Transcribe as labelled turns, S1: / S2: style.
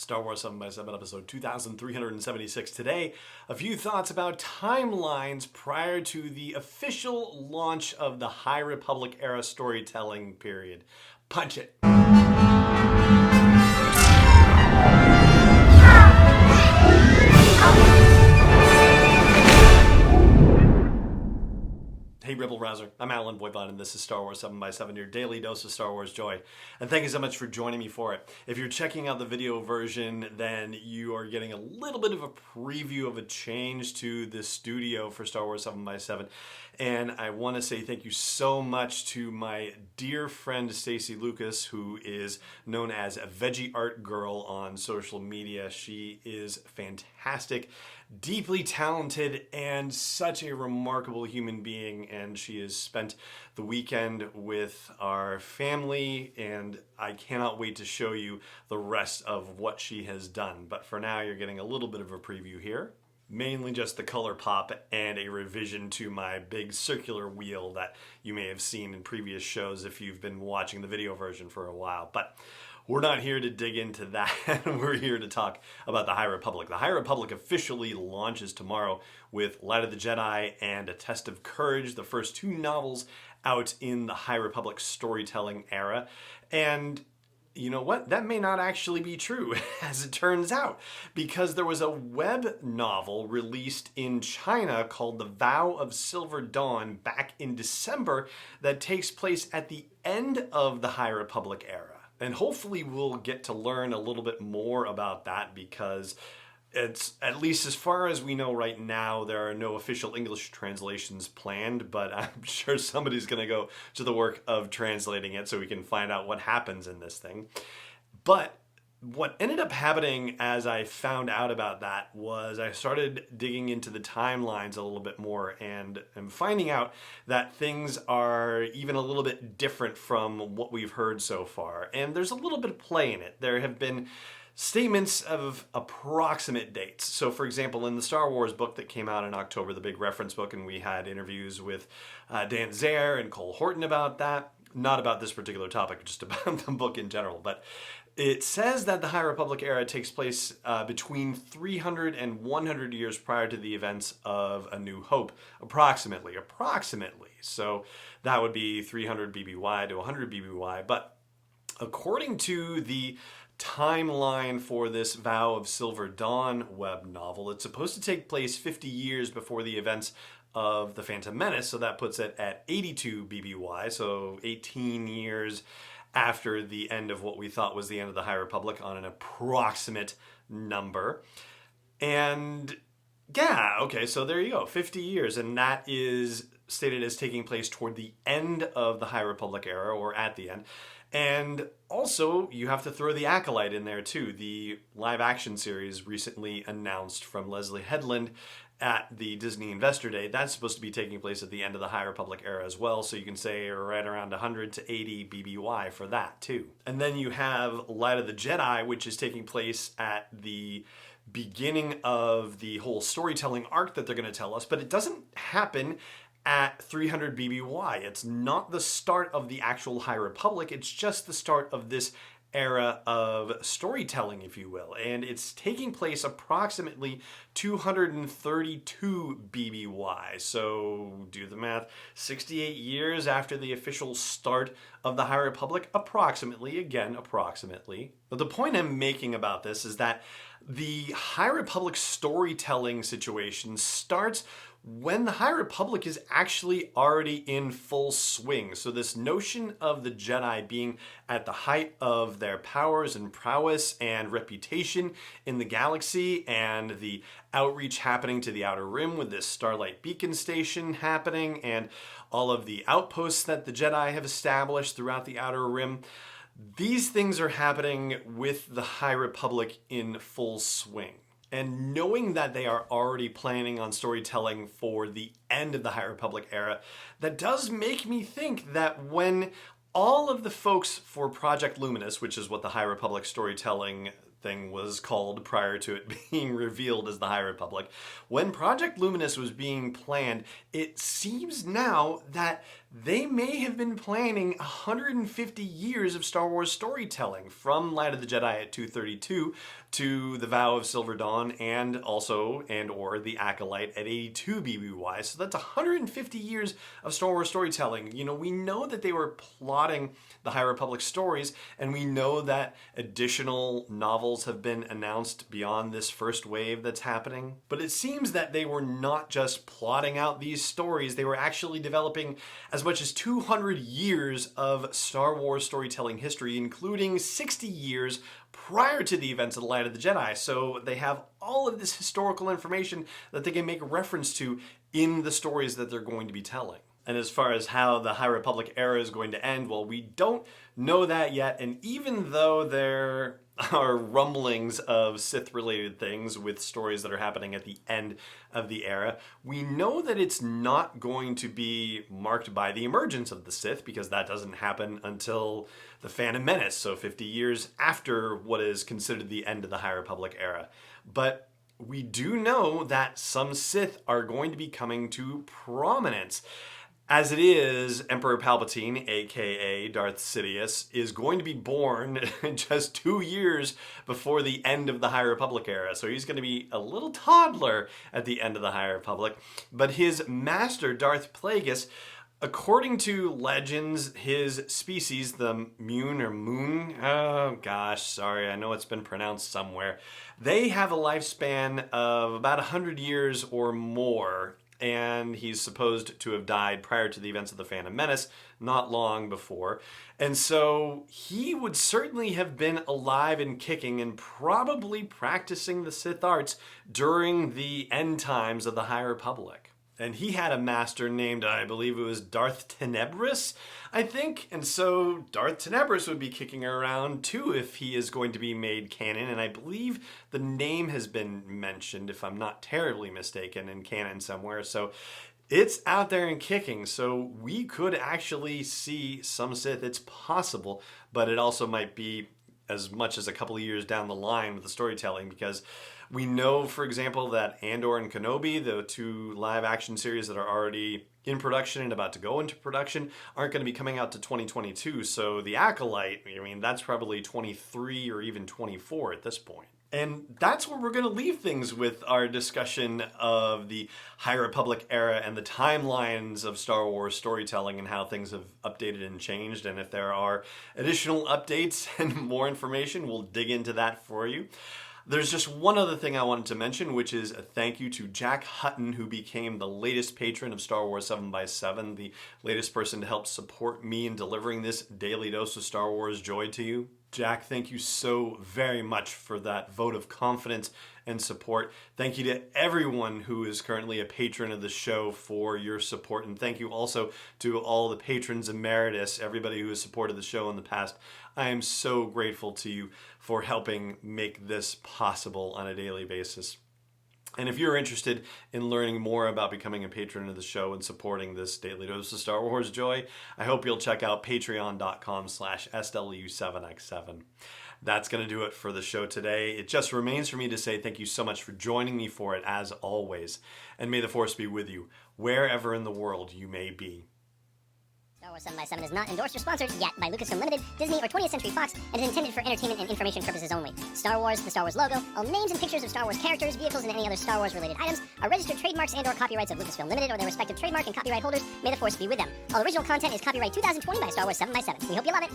S1: Star Wars 7x7 episode 2376. Today, a few thoughts about timelines prior to the official launch of the High Republic era storytelling period. Punch it. Hey Rebel Rouser, I'm Alan Voivod and this is Star Wars 7x7, your daily dose of Star Wars joy. And thank you so much for joining me for it. If you're checking out the video version, then you are getting a little bit of a preview of a change to the studio for Star Wars 7x7. And I want to say thank you so much to my dear friend Stacey Lucas, who is known as a Veggie Art Girl on social media. She is fantastic, deeply talented, and such a remarkable human being. And she has spent the weekend with our family, and I cannot wait to show you the rest of what she has done. But for now, you're getting a little bit of a preview here. Mainly just the color pop and a revision to my big circular wheel that you may have seen in previous shows if you've been watching the video version for a while. But we're not here to dig into that. We're here to talk about the High Republic. The High Republic officially launches tomorrow with Light of the Jedi and A Test of Courage, the first two novels out in the High Republic storytelling era. And you know what? That may not actually be true, as it turns out, because there was a web novel released in China called The Vow of Silver Dawn back in December that takes place at the end of the High Republic era. And hopefully we'll get to learn a little bit more about that, because it's, at least as far as we know right now, there are no official English translations planned, but I'm sure somebody's going to go to the work of translating it so we can find out what happens in this thing. But what ended up happening as I found out about that was I started digging into the timelines a little bit more, and I'm finding out that things are even a little bit different from what we've heard so far. And there's a little bit of play in it. There have been statements of approximate dates. So for example, in the Star Wars book that came out in October, the big reference book, and we had interviews with Dan Zaire and Cole Horton about that. Not about this particular topic, just about the book in general. But it says that the High Republic era takes place between 300 and 100 years prior to the events of A New Hope, approximately. So that would be 300 BBY to 100 BBY. But according to the timeline for this Vow of Silver Dawn web novel, it's supposed to take place 50 years before the events of The Phantom Menace, so that puts it at 82 BBY, so 18 years after the end of what we thought was the end of the High Republic on an approximate number. And yeah, okay, so there you go, 50 years, and that is stated as taking place toward the end of the High Republic era, or at the end. And also, you have to throw The Acolyte in there too, the live-action series recently announced from Leslie Headland at the Disney Investor Day. That's supposed to be taking place at the end of the High Republic era as well, so you can say right around 100 to 80 BBY for that too. And then you have Light of the Jedi, which is taking place at the beginning of the whole storytelling arc that they're going to tell us, but it doesn't happen at 300 BBY. It's not the start of the actual High Republic, it's just the start of this era of storytelling, if you will. And it's taking place approximately 232 BBY. So do the math, 68 years after the official start of the High Republic, approximately, again, approximately. But the point I'm making about this is that the High Republic storytelling situation starts when the High Republic is actually already in full swing. So this notion of the Jedi being at the height of their powers and prowess and reputation in the galaxy, and the outreach happening to the Outer Rim with this Starlight Beacon Station happening, and all of the outposts that the Jedi have established throughout the Outer Rim. These things are happening with the High Republic in full swing. And knowing that they are already planning on storytelling for the end of the High Republic era, that does make me think that when all of the folks for Project Luminous, which is what the High Republic storytelling thing was called prior to it being revealed as the High Republic, when Project Luminous was being planned, it seems now that they may have been planning 150 years of Star Wars storytelling, from Light of the Jedi at 232 to The Vow of Silver Dawn, and or The Acolyte at 82 BBY. So that's 150 years of Star Wars storytelling. You know, we know that they were plotting the High Republic stories, and we know that additional novels have been announced beyond this first wave that's happening. But it seems that they were not just plotting out these stories, they were actually developing as much as 200 years of Star Wars storytelling history, including 60 years prior to the events of the Light of the Jedi. So they have all of this historical information that they can make reference to in the stories that they're going to be telling. And as far as how the High Republic era is going to end, well, we don't know that yet. And even though there are rumblings of Sith-related things with stories that are happening at the end of the era, we know that it's not going to be marked by the emergence of the Sith, because that doesn't happen until the Phantom Menace, so 50 years after what is considered the end of the High Republic era. But we do know that some Sith are going to be coming to prominence. As it is, Emperor Palpatine, aka Darth Sidious, is going to be born just 2 years before the end of the High Republic era. So he's going to be a little toddler at the end of the High Republic. But his master, Darth Plagueis, according to legends, his species, the Moon, oh gosh, sorry, I know it's been pronounced somewhere, they have a lifespan of about 100 years or more. And he's supposed to have died prior to the events of the Phantom Menace, not long before. And so he would certainly have been alive and kicking and probably practicing the Sith arts during the end times of the High Republic. And he had a master named, I believe it was Darth Tenebris, I think. And so Darth Tenebris would be kicking around too if he is going to be made canon. And I believe the name has been mentioned, if I'm not terribly mistaken, in canon somewhere. So it's out there and kicking. So we could actually see some Sith. It's possible, but it also might be as much as a couple of years down the line with the storytelling, because we know, for example, that Andor and Kenobi, the two live action series that are already in production and about to go into production, aren't going to be coming out to 2022. So The Acolyte, I mean, that's probably 23 or even 24 at this point. And that's where we're going to leave things with our discussion of the High Republic era and the timelines of Star Wars storytelling and how things have updated and changed. And if there are additional updates and more information, we'll dig into that for you. There's just one other thing I wanted to mention, which is a thank you to Jack Hutton, who became the latest patron of Star Wars 7x7, the latest person to help support me in delivering this daily dose of Star Wars joy to you. Jack, thank you so very much for that vote of confidence and support. Thank you to everyone who is currently a patron of the show for your support. And thank you also to all the patrons emeritus, everybody who has supported the show in the past. I am so grateful to you for helping make this possible on a daily basis. And if you're interested in learning more about becoming a patron of the show and supporting this daily dose of Star Wars joy, I hope you'll check out patreon.com/SW7x7. That's going to do it for the show today. It just remains for me to say thank you so much for joining me for it, as always. And may the Force be with you, wherever in the world you may be.
S2: Star Wars 7x7 is not endorsed or sponsored yet by Lucasfilm Limited, Disney, or 20th Century Fox, and is intended for entertainment and information purposes only. Star Wars, the Star Wars logo, all names and pictures of Star Wars characters, vehicles, and any other Star Wars-related items are registered trademarks and/or copyrights of Lucasfilm Limited or their respective trademark and copyright holders. May the Force be with them. All original content is copyright 2020 by Star Wars 7x7. We hope you love it.